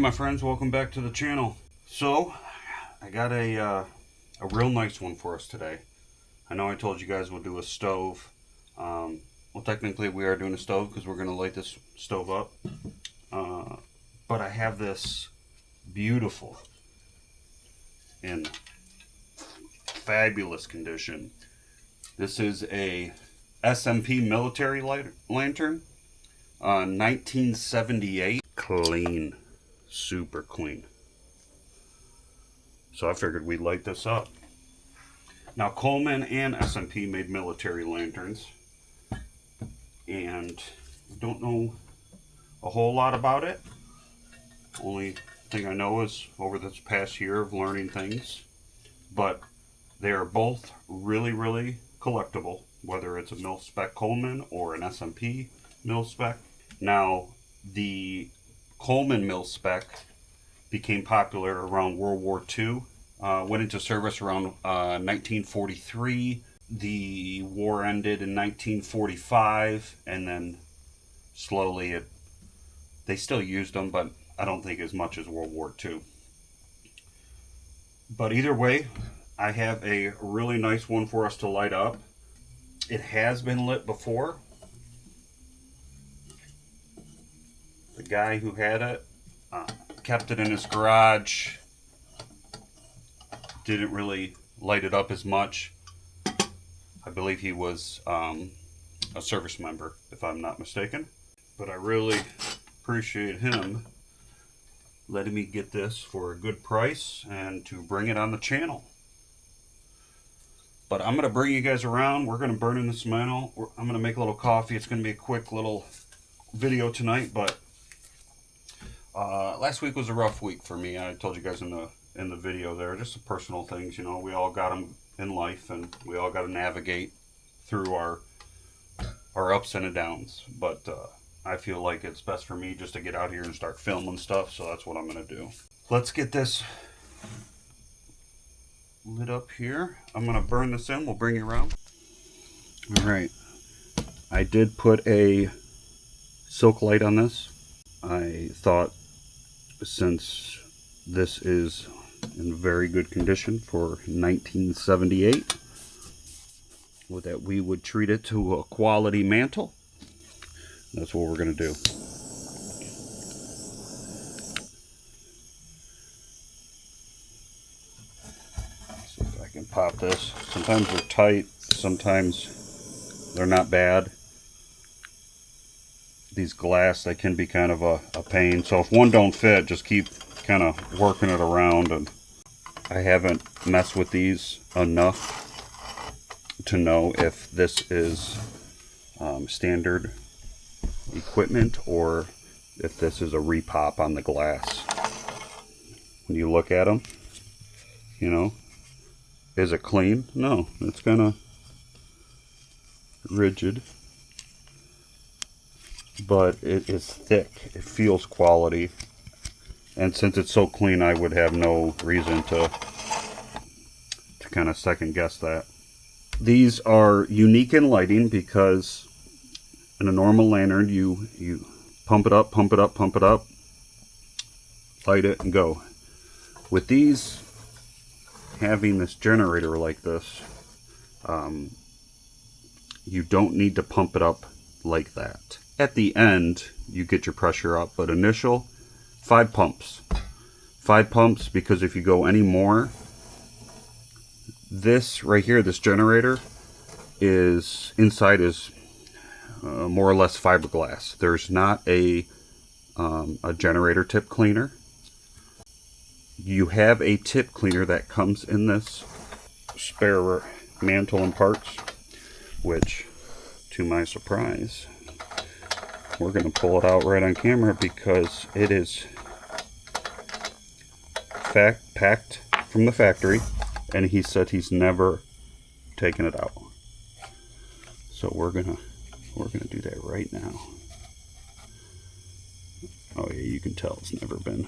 my friends, welcome back to the channel. So I got a real nice one for us today. I know I told you guys we'll do a stove. Well, technically we are doing a stove because we're going to light this stove up. But I have this beautiful in fabulous condition. This is a SMP military lantern, 1978. Clean, super clean. So I figured we'd light this up. Now Coleman and SMP made military lanterns, and I don't know a whole lot about it. Only thing I know is over this past year of learning things, but they are both really collectible, whether it's a mil-spec Coleman or an SMP mil-spec. Now the Coleman mil-spec became popular around World War II, went into service around 1943. The war ended in 1945, and then slowly they still used them, but I don't think as much as World War II. But either way, I have a really nice one for us to light up. It has been lit before. The guy who had it kept it in his garage, didn't really light it up as much. I believe he was a service member, if I'm not mistaken. But I really appreciate him letting me get this for a good price and to bring it on the channel. But I'm going to bring you guys around. We're going to burn in this mantle. I'm going to make a little coffee. It's going to be a quick little video tonight, but last week was a rough week for me. I told you guys in the video there, just some personal things. You know, we all got them in life, and we all got to navigate through our ups and downs. But I feel like it's best for me just to get out here and start filming stuff, so that's what I'm going to do. Let's get this lit up here. I'm going to burn this in. We'll bring you around. All right. I did put a silk light on this. I thought, since this is in very good condition for 1978, that we would treat it to a quality mantle. That's what we're going to do. See if I can pop this. Sometimes they're tight, sometimes they're not bad. These glass, they can be kind of a pain. So if one don't fit, just keep kind of working it around. And I haven't messed with these enough to know if this is standard equipment or if this is a repop on the glass. When you look at them, you know, is it clean? No, it's kind of rigid, but it is thick. It feels quality, and since it's so clean, I would have no reason to kind of second guess that. These are unique in lighting because in a normal lantern, you pump it up, pump it up, pump it up, light it, and go. With these, having this generator like this, you don't need to pump it up like that. At the end, you get your pressure up, but initial, 5 pumps. 5 pumps, because if you go any more, this right here, this generator, is inside is more or less fiberglass. There's not a generator tip cleaner. You have a tip cleaner that comes in this spare mantle and parts, which, to my surprise, we're going to pull it out right on camera because it is packed from the factory, and he said he's never taken it out. So we're gonna do that right now. Oh yeah, you can tell it's never been.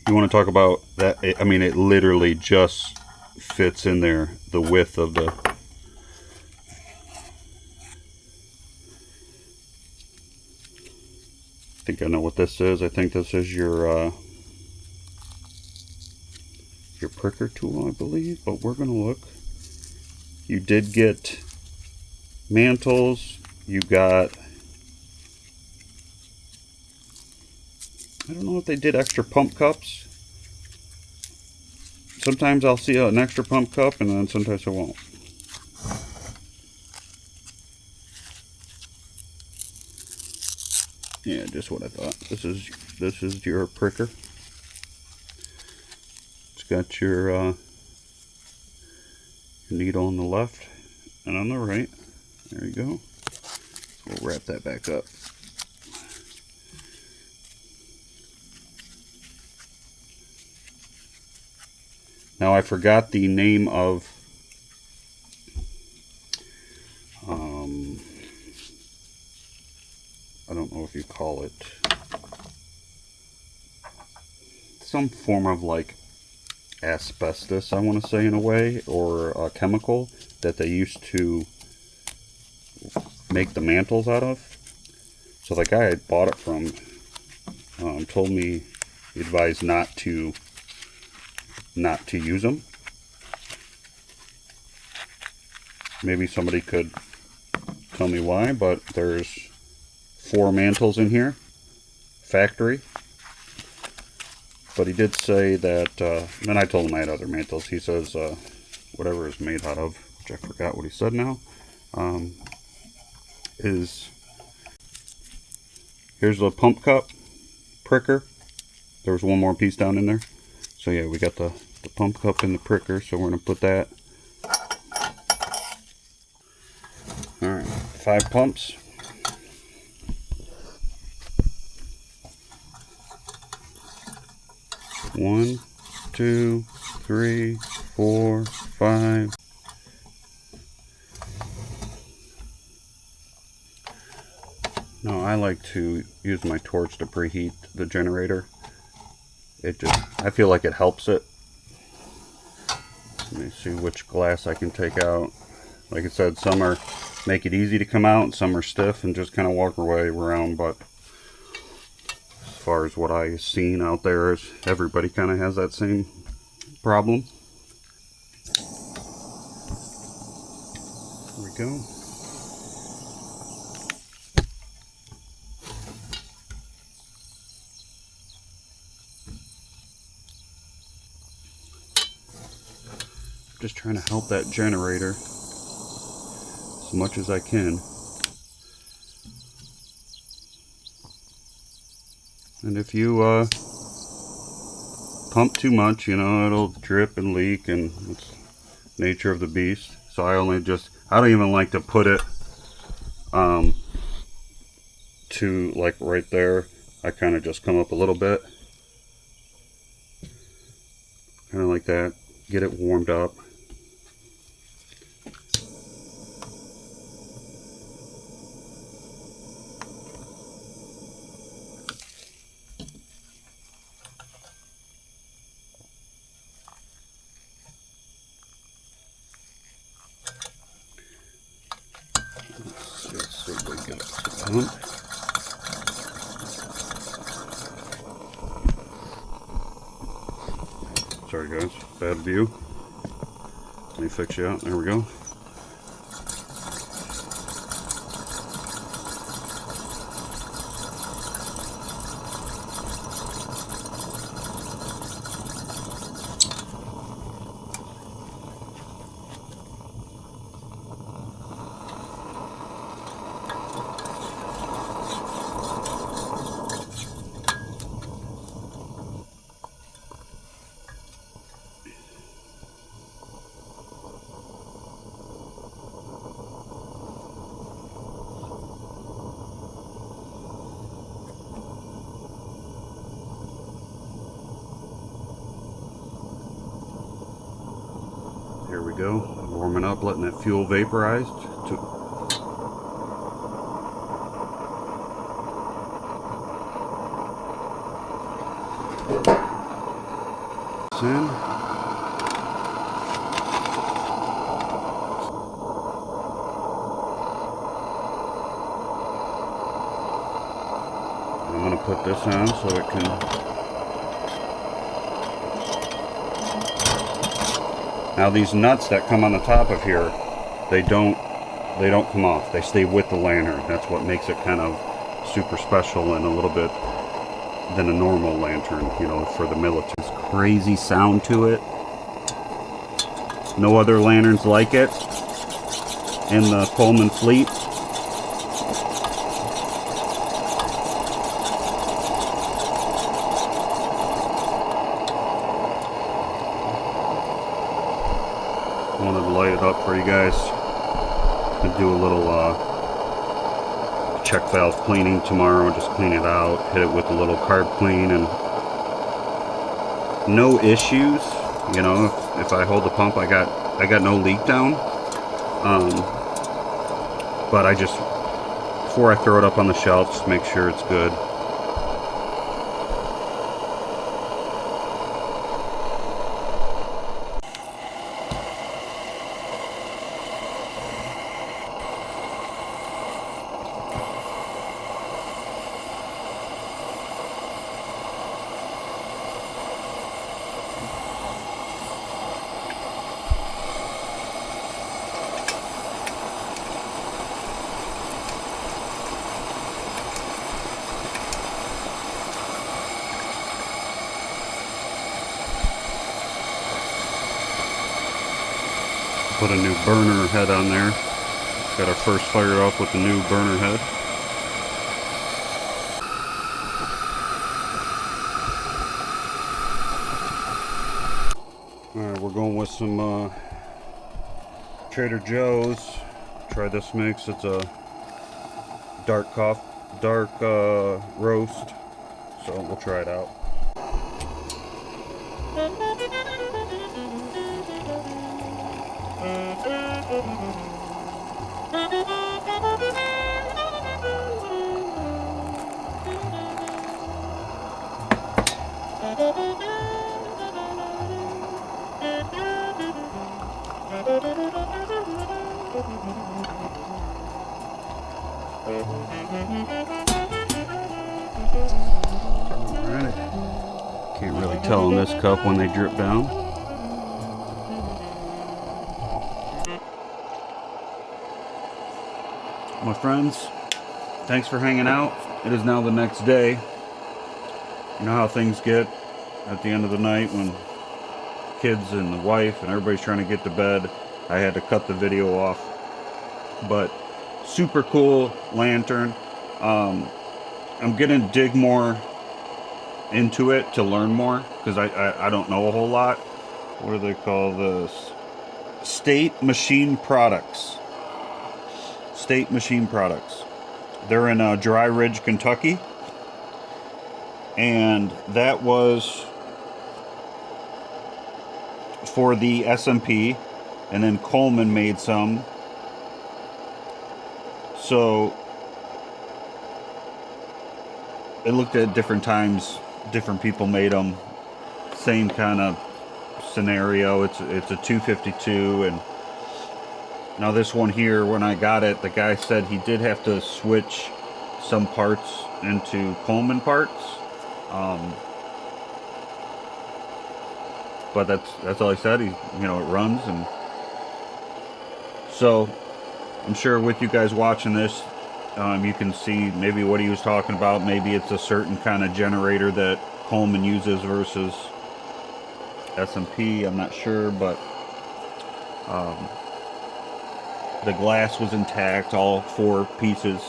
You want to talk about that? I mean, it literally just fits in there, the width of the... I think I know what this is. I think this is your pricker tool, I believe, but we're gonna look. You did get mantles. You got, I don't know if they did extra pump cups. Sometimes I'll see an extra pump cup, and then sometimes I won't. Yeah, just what I thought. This is your pricker. It's got your needle on the left and on the right. There you go. We'll wrap that back up. Now I forgot the name of I don't know if you call it some form of like asbestos, I want to say, in a way, or a chemical that they used to make the mantles out of. So the guy I bought it from told me, he advised not to use them. Maybe somebody could tell me why, but there's 4 mantles in here, factory. But he did say that, and I told him I had other mantles. He says whatever is made out of, which I forgot what he said now, is, here's the pump cup pricker. There was one more piece down in there. So yeah, we got the pump cup and the pricker, so we're going to put that. Alright, 5 pumps. One, 2, 3, 4, 5. Now I like to use my torch to preheat the generator. I feel like it helps it. Let me see which glass I can take out. Like I said, some are make it easy to come out, some are stiff and just kind of walk your way around, but as far as what I've seen out there, is everybody kind of has that same problem. There we go. Just trying to help that generator as much as I can. And if you pump too much, you know, it'll drip and leak, and it's nature of the beast. So I don't even like to put it to like right there. I kind of just come up a little bit, kind of like that, get it warmed up. Let's see if we get the pump. Sorry guys, bad view. Let me fix you out. There we go. Here we go, warming up, letting that fuel vaporize. In. this on so it can... Now these nuts that come on the top of here, they don't come off. They stay with the lantern. That's what makes it kind of super special and a little bit than a normal lantern, you know, for the military. This crazy sound to it. No other lanterns like it in the Coleman fleet. Wanted to light it up for you guys and do a little check valve cleaning tomorrow. Just clean it out, hit it with a little carb clean, and no issues. You know, if I hold the pump, I got no leak down. But I just, before I throw it up on the shelf, just make sure it's good. Put a new burner head on there. Got our first fire off with the new burner head. Alright, we're going with some Trader Joe's. Try this mix. It's a dark roast. So we'll try it out. Alright. Can't really tell in this cup when they drip down. My friends, thanks for hanging out. It is now the next day. You know how things get at the end of the night when kids and the wife and everybody's trying to get to bed. I had to cut the video off. But super cool lantern. I'm gonna dig more into it to learn more, because I don't know a whole lot. What do they call this? State Machine Products. State Machine Products. They're in Dry Ridge, Kentucky, and that was for the SMP, and then Coleman made some. So it looked at different times, different people made them, same kind of scenario. It's a 252, and now this one here, when I got it, the guy said he did have to switch some parts into Coleman parts, but that's all he said. He, you know, it runs. And so I'm sure with you guys watching this, you can see maybe what he was talking about. Maybe it's a certain kind of generator that Coleman uses versus SMP. I'm not sure, but the glass was intact, all 4 pieces.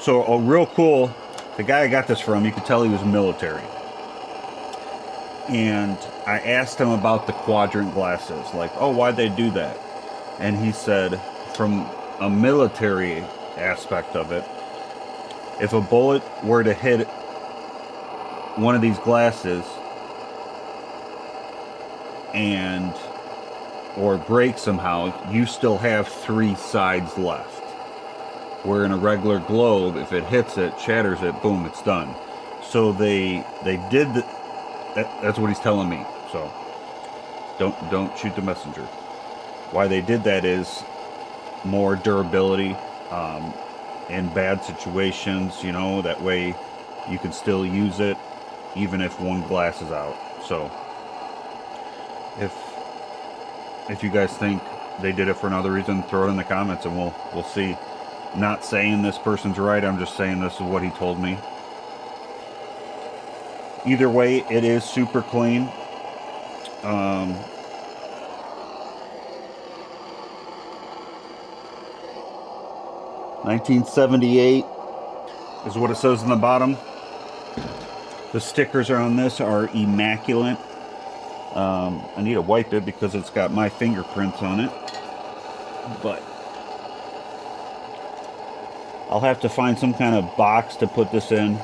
So real cool. The guy I got this from, you could tell he was military. And I asked him about the quadrant glasses, like, oh, why'd they do that? And he said, from a military aspect of it, if a bullet were to hit one of these glasses and or break somehow, you still have 3 sides left. Where in a regular globe, if it hits it, shatters it, boom, it's done. So they did that's what he's telling me. So don't shoot the messenger. Why they did that is more durability in bad situations, you know, that way you can still use it even if one glass is out. So if you guys think they did it for another reason, throw it in the comments and we'll see. Not saying this person's right, I'm just saying this is what he told me. Either way, it is super clean. 1978 is what it says on the bottom. The stickers on this are immaculate. I need to wipe it because it's got my fingerprints on it. But I'll have to find some kind of box to put this in.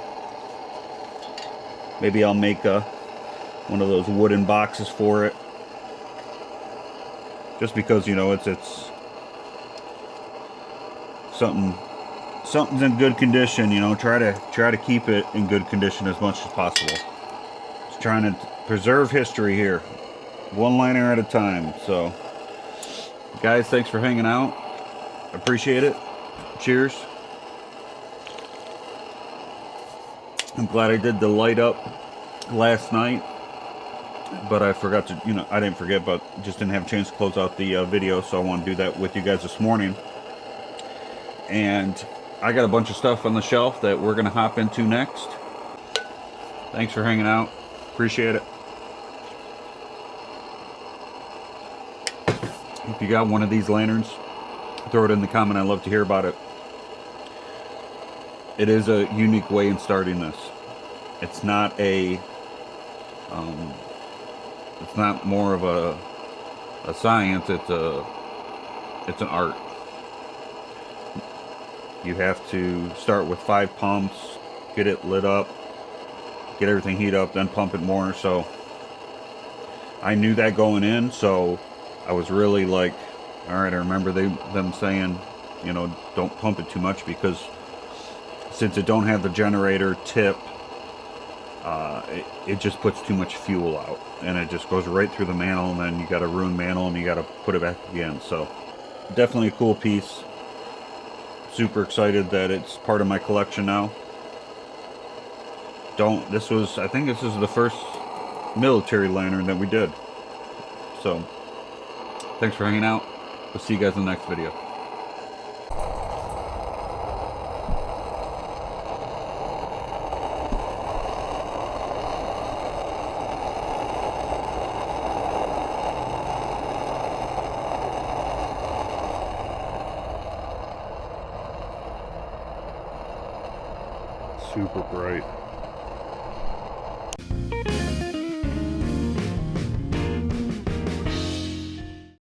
Maybe I'll make one of those wooden boxes for it. Just because, you know, it's something's in good condition, you know, try to keep it in good condition as much as possible. Just trying to preserve history here, one liner at a time. So guys, thanks for hanging out, appreciate it. Cheers. I'm glad I did the light up last night, but I forgot to, you know, I didn't forget, but just didn't have a chance to close out the video, so I want to do that with you guys this morning. And I got a bunch of stuff on the shelf that we're going to hop into next. Thanks for hanging out. Appreciate it. If you got one of these lanterns, throw it in the comment. I'd love to hear about it. It is a unique way in starting this. It's not a it's not more of a science, it's an art. You have to start with 5 pumps, get it lit up, get everything heat up, then pump it more. So I knew that going in, so I was really like, all right, I remember them saying, you know, don't pump it too much, because since it don't have the generator tip, it just puts too much fuel out, and it just goes right through the mantle, and then you got to ruin mantle and you got to put it back again. So definitely a cool piece. Super excited that it's part of my collection now. I think this is the first military lantern that we did. So thanks for hanging out. We'll see you guys in the next video. Super bright.